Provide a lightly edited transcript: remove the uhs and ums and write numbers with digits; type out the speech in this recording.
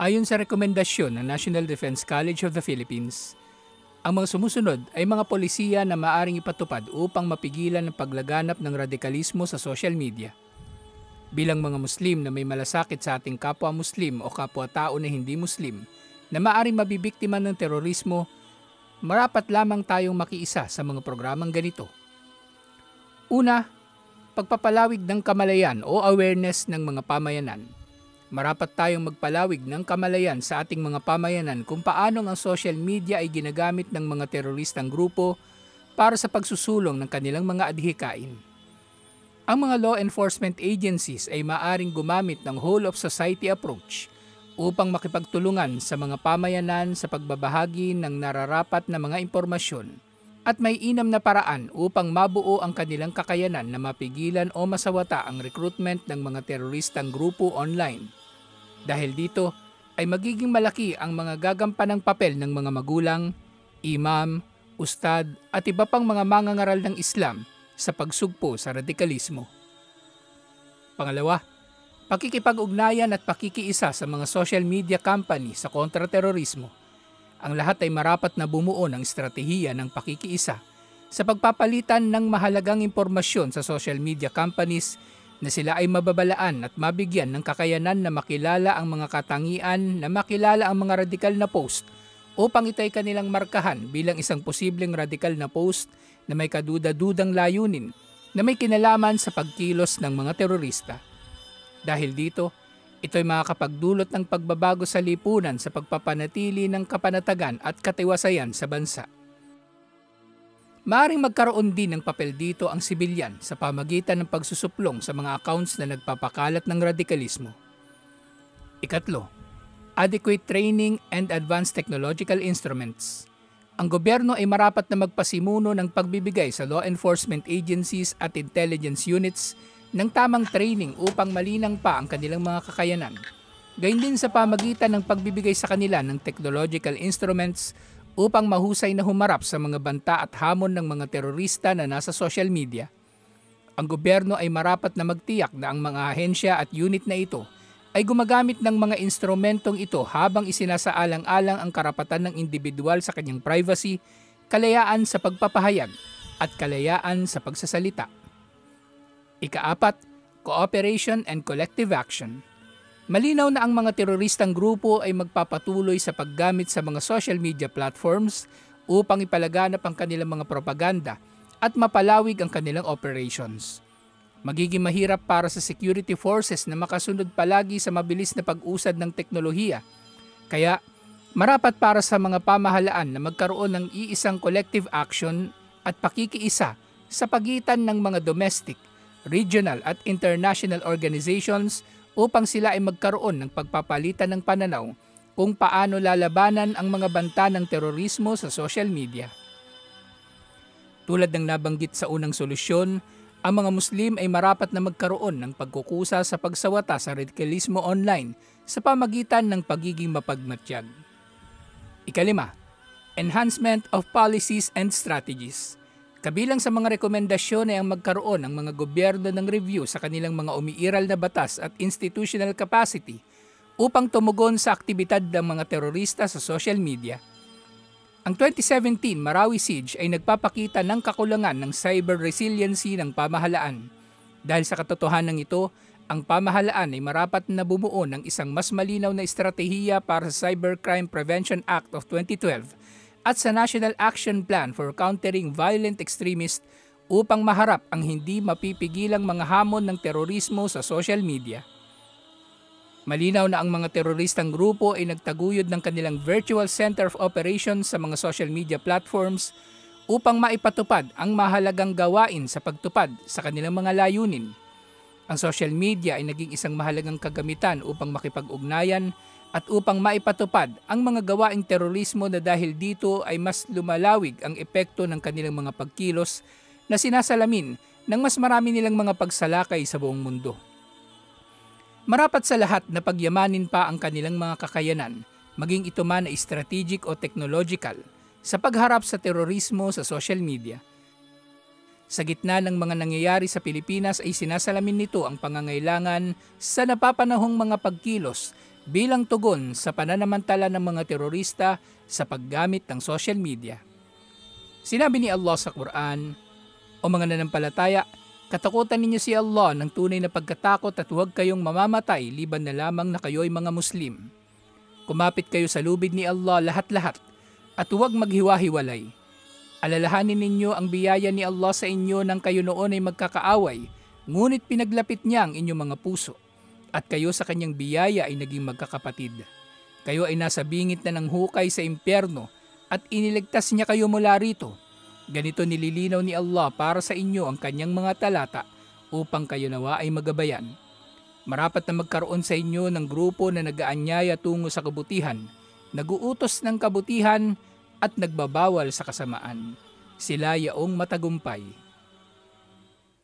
Ayon sa rekomendasyon ng National Defense College of the Philippines, ang mga sumusunod ay mga polisiya na maaring ipatupad upang mapigilan ang paglaganap ng radikalismo sa social media. Bilang mga Muslim na may malasakit sa ating kapwa Muslim o kapwa-tao na hindi Muslim na maaring mabibiktima ng terorismo, marapat lamang tayong makiisa sa mga programang ganito. Una, pagpapalawig ng kamalayan o awareness ng mga pamayanan. Marapat tayong magpalawig ng kamalayan sa ating mga pamayanan kung paano ang social media ay ginagamit ng mga teroristang grupo para sa pagsusulong ng kanilang mga adhikain. Ang mga law enforcement agencies ay maaring gumamit ng whole-of-society approach upang makipagtulungan sa mga pamayanan sa pagbabahagi ng nararapat na mga impormasyon at may inam na paraan upang mabuo ang kanilang kakayanan na mapigilan o masawata ang recruitment ng mga teroristang grupo online. Dahil dito ay magiging malaki ang mga gagampanang papel ng mga magulang, imam, ustad at iba pang mga mangangaral ng Islam sa pagsugpo sa radikalismo. Pangalawa, pakikipag-ugnayan at pakikiisa sa mga social media company sa kontraterorismo. Ang lahat ay marapat na bumuo ng estratehiya ng pakikiisa sa pagpapalitan ng mahalagang impormasyon sa social media companies na sila ay mababalaan at mabigyan ng kakayanan na makilala ang mga katangian na makilala ang mga radikal na post upang ito ay kanilang markahan bilang isang posibleng radikal na post na may kaduda-dudang layunin na may kinalaman sa pagkilos ng mga terorista. Dahil dito, ito ay makakapagdulot ng pagbabago sa lipunan sa pagpapanatili ng kapanatagan at katiwasayan sa bansa. Maaring magkaroon din ng papel dito ang sibilyan sa pamagitan ng pagsusuplong sa mga accounts na nagpapakalat ng radikalismo. Ikatlo, adequate training and advanced technological instruments. Ang gobyerno ay marapat na magpasimuno ng pagbibigay sa law enforcement agencies at intelligence units ng tamang training upang malinang pa ang kanilang mga kakayanan. Gayun din sa pamagitan ng pagbibigay sa kanila ng technological instruments upang mahusay na humarap sa mga banta at hamon ng mga terorista na nasa social media. Ang gobyerno ay marapat na magtiyak na ang mga ahensya at unit na ito ay gumagamit ng mga instrumentong ito habang isinasaalang-alang ang karapatan ng individual sa kanyang privacy, kalayaan sa pagpapahayag, at kalayaan sa pagsasalita. Ika-4, cooperation and collective action. Malinaw na ang mga teroristang grupo ay magpapatuloy sa paggamit sa mga social media platforms upang ipalaganap ang kanilang mga propaganda at mapalawig ang kanilang operations. Magiging mahirap para sa security forces na makasunod palagi sa mabilis na pag-usad ng teknolohiya. Kaya, marapat para sa mga pamahalaan na magkaroon ng iisang collective action at pakikiisa sa pagitan ng mga domestic, regional at international organizations upang sila ay magkaroon ng pagpapalitan ng pananaw kung paano lalabanan ang mga banta ng terorismo sa social media. Tulad ng nabanggit sa unang solusyon, ang mga Muslim ay marapat na magkaroon ng pagkukusa sa pagsawata sa radikalismo online sa pamagitan ng pagiging mapagmatyag. Ika-5, enhancement of policies and strategies. Kabilang sa mga rekomendasyon ay ang magkaroon ng mga gobyerno ng review sa kanilang mga umiiral na batas at institutional capacity upang tumugon sa aktibidad ng mga terorista sa social media. Ang 2017 Marawi Siege ay nagpapakita ng kakulangan ng cyber resiliency ng pamahalaan. Dahil sa katotohanan ito, ang pamahalaan ay marapat na bumuo ng isang mas malinaw na estratehiya para sa Cybercrime Prevention Act of 2012 at sa National Action Plan for Countering Violent Extremists upang maharap ang hindi mapipigilang mga hamon ng terorismo sa social media. Malinaw na ang mga teroristang grupo ay nagtaguyod ng kanilang virtual center of operations sa mga social media platforms upang maipatupad ang mahalagang gawain sa pagtupad sa kanilang mga layunin. Ang social media ay naging isang mahalagang kagamitan upang makipag-ugnayan at upang maipatupad ang mga gawaing terorismo na dahil dito ay mas lumalawig ang epekto ng kanilang mga pagkilos na sinasalamin ng mas marami nilang mga pagsalakay sa buong mundo. Marapat sa lahat na pagyamanin pa ang kanilang mga kakayanan, maging ito man ay strategic o technological, sa pagharap sa terorismo sa social media. Sa gitna ng mga nangyayari sa Pilipinas ay sinasalamin nito ang pangangailangan sa napapanahong mga pagkilos bilang tugon sa pananamantala ng mga terorista sa paggamit ng social media. Sinabi ni Allah sa Quran, "O mga nanampalataya, katakutan ninyo si Allah ng tunay na pagkatakot at huwag kayong mamamatay liban na lamang na kayo'y mga Muslim. Kumapit kayo sa lubid ni Allah lahat-lahat at huwag maghiwa-hiwalay. Alalahanin ninyo ang biyaya ni Allah sa inyo nang kayo noon ay magkakaaway, ngunit pinaglapit niya ang inyong mga puso at kayo sa kanyang biyaya ay naging magkakapatid. Kayo ay nasa bingit na ng hukay sa impyerno at iniligtas niya kayo mula rito. Ganito nililinaw ni Allah para sa inyo ang kanyang mga talata upang kayo nawa ay magabayan. Marapat na magkaroon sa inyo ng grupo na nag-aanyaya tungo sa kabutihan, naguutos ng kabutihan at nagbabawal sa kasamaan. Sila yaong matagumpay."